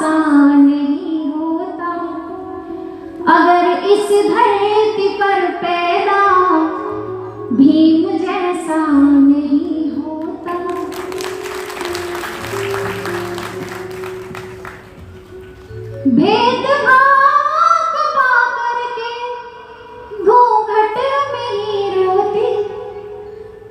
आसान नहीं होता। अगर इस धरती पर पैदा भीम जैसा नहीं होता। भेदभाव को पा करके घूंघट में ही रोती,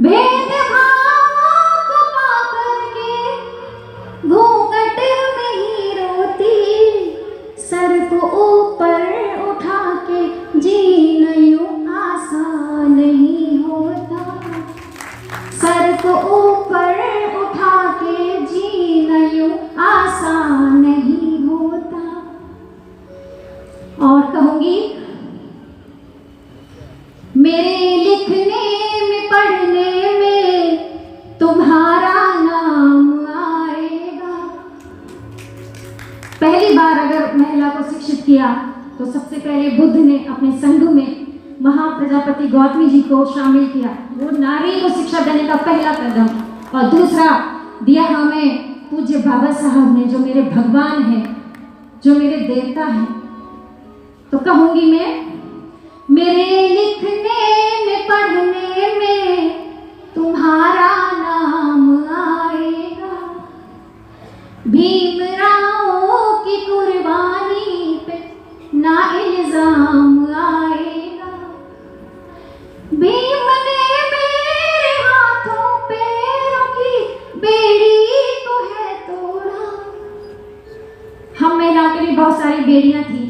भेदभाव को पा करके घूंघट में ही रोती। सर को ऊपर उठा के जीना यूं आसान नहीं होता। सर को ऊपर उठा के जीना यूं आसान नहीं होता। और कहूंगी, मेरे लिखने में पढ़ने में तुम्हारा नाम आएगा। पहली बार अगर महिला को शिक्षित किया तो सबसे पहले बुद्ध ने अपने संघ में महाप्रजापति गौतमी जी को शामिल किया। वो नारी को शिक्षा देने का पहला कदम। और दूसरा दिया हमें पूज्य बाबा साहब ने, जो मेरे भगवान हैं, जो मेरे देवता हैं। तो कहूंगी मैं, मेरे लिखने में पढ़ने में तुम्हारा नाम आएगा। भीमराव की कुर्बानी पे ना इल्जाम आएगा। भीम ने मेरे हाथों पैरों की बेड़ी को है तोड़ा। हम महिलाओं के लिए बहुत सारी बेड़ियां थी।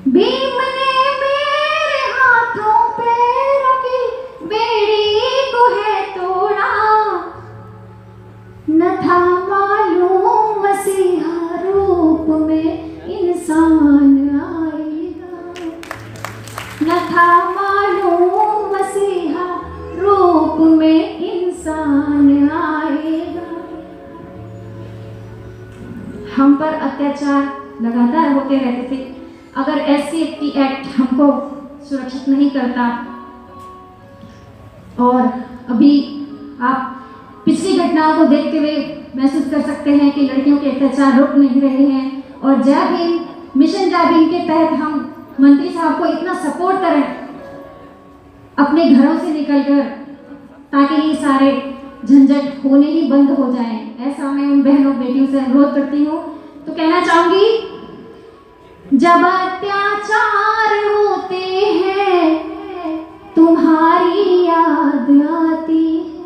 भीम ने मेरे हाथों पैरों की बेड़ी को है तोड़ा। न था मालूम मसीहा रूप में इंसान आएगा। न था मालूम मसीहा रूप में इंसान आएगा। हम पर अत्याचार लगातार होते रहते थे। अगर SC एक्ट हमको सुरक्षित नहीं करता, और अभी आप पिछली घटनाओं को देखते हुए महसूस कर सकते हैं कि लड़कियों के अत्याचार रुक नहीं रहे हैं। और जय भीम मिशन जय भीम के तहत हम मंत्री साहब को इतना सपोर्ट करें अपने घरों से निकलकर, ताकि ये सारे झंझट होने ही बंद हो जाएं। ऐसा मैं उन बहनों बेटियों से अनुरोध करती हूँ। तो कहना चाहूंगी, जब अत्याचार होते हैं तुम्हारी याद आती है।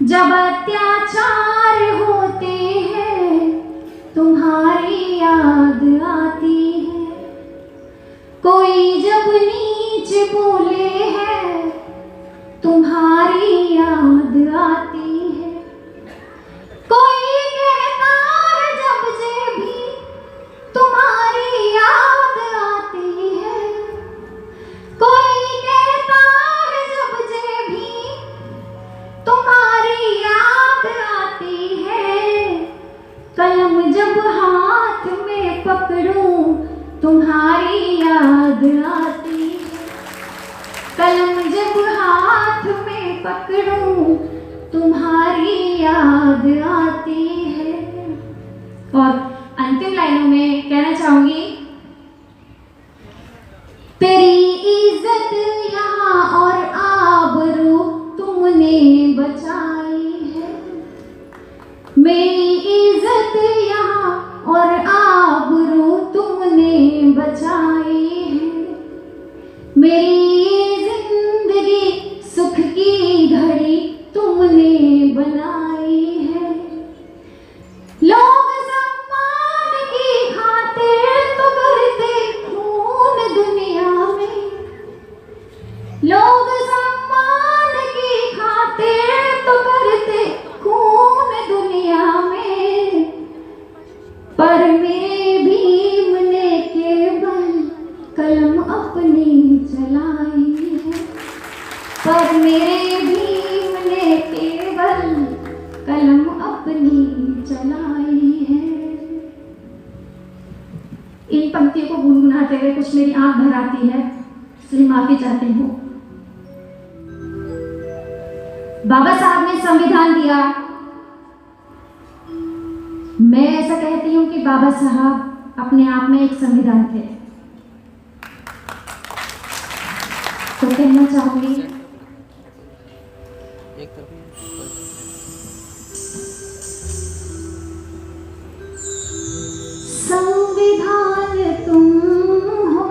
जब अत्याचार होते हैं तुम्हारी याद आती है। कोई जब नीच बोले है तुम्हारी याद आती है। कोई कहता है जब जे भी तुम्हारी याद आती है। कोई कहता है जब जे भी तुम्हारी याद आती है। कलम जब हाथ में पकड़ूं तुम्हारी याद आती है। कलम जब हाथ में पकड़ूं तुम्हारी याद आती है। और अंतिम लाइनों में कहना चाहूंगी, तेरी इज्जत यहाँ और आबरू तुमने बचाई है। मेरी इज्जत यहाँ और आबरू तुमने बचाई है। मेरी जिंदगी सुख की घड़ी तुमने बनाई है। लोग सम्मान की खातिर तो करते खून दुनिया में। लोग सम्मान की खातिर तो करते खून दुनिया में। पर मेरे भीम ने केवल कलम अपनी चलाई है। पर मेरे भीम ने केवल कलम अपनी चलाई है। इन पंक्तियों को गुनगुनाते हुए कुछ मेरी आंख भर आती है, इसलिए माफी चाहती हूँ। बाबा साहब ने संविधान दिया, ऐसा कहती हूँ कि बाबा साहब अपने आप में एक संविधान थे। तो कहना चाहूंगी संविधान तुम हो,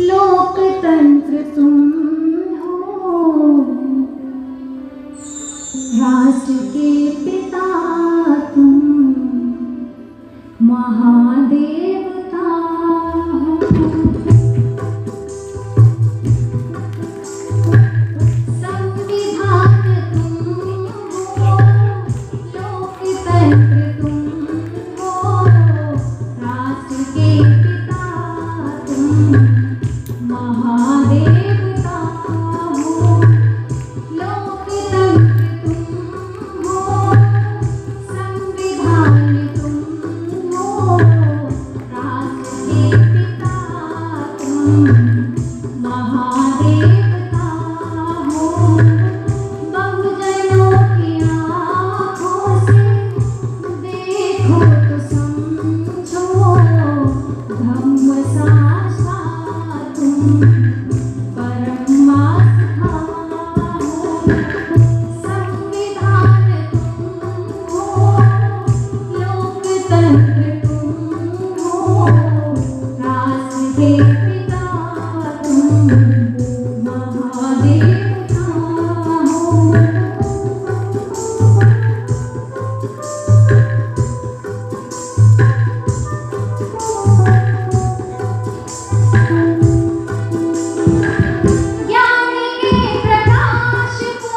लोकतंत्र तुम हो, राष्ट्र के पिता तुम, महादेवता हो। संविधान तुम हो, लोकतंत्र तुम हो, राष्ट्र के पिता तुम, महादेवता हो। लोकतंत्र तुम हो, संविधान तुम हो, राष्ट्र के पिता तुम, महादेवता हो। बहुजनों की आँखों से देखो तो समझो, धम्म शास्त्रा तुम, परम आस्था हो। संविधान तुम हो, लोकतंत्र तुम हो, राष्ट्र के पिता तुम, महादेवता हो। ज्ञान के प्रकाश को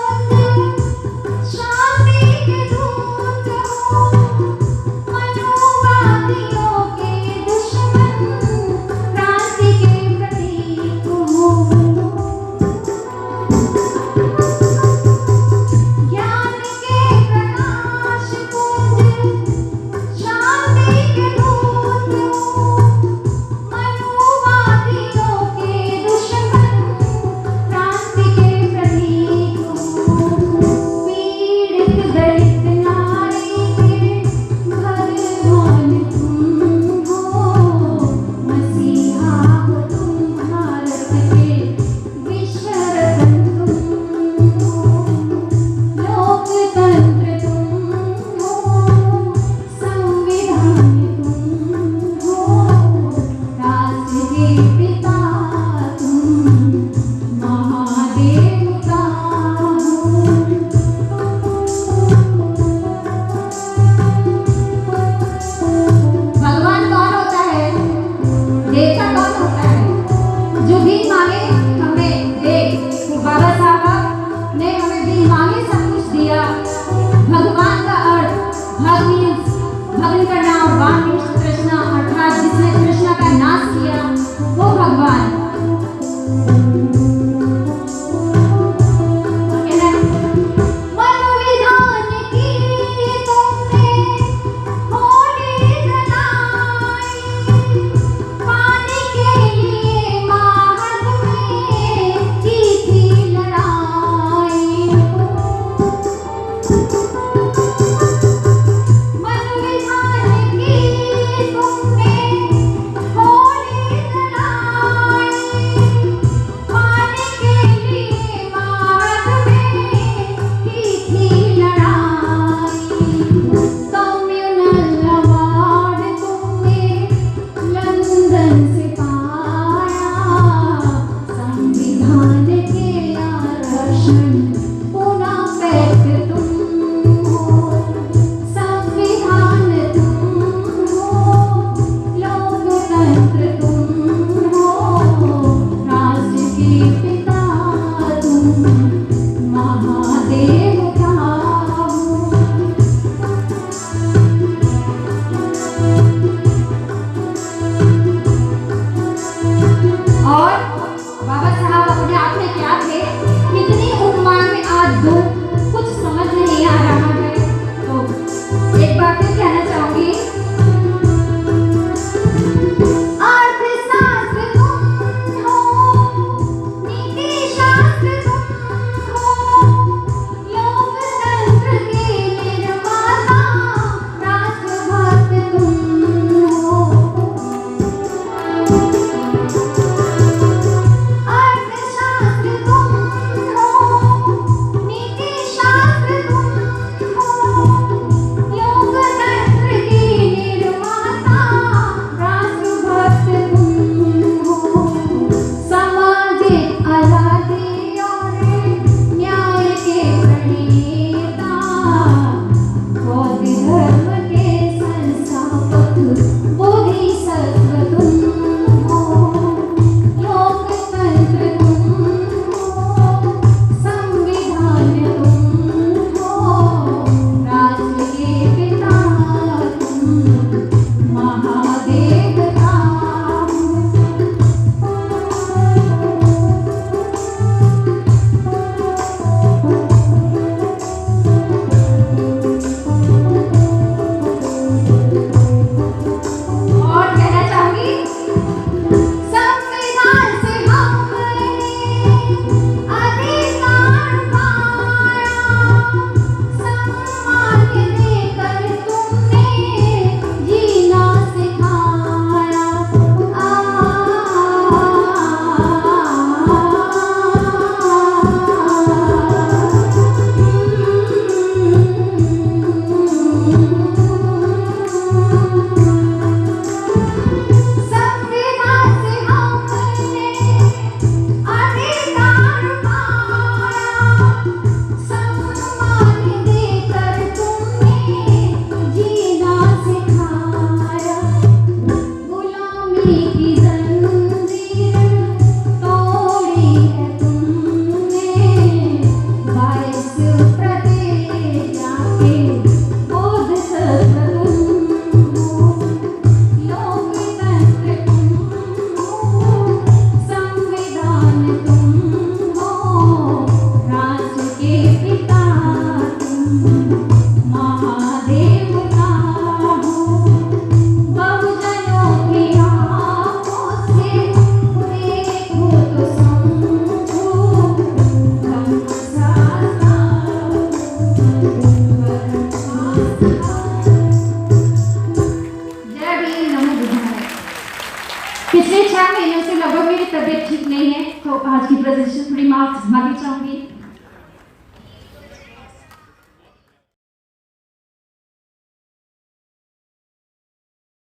4 महीनों से लगभग मेरी तबीयत ठीक नहीं है, तो आज की प्रेजेंटेशन थोड़ी माफी चाहूँगी।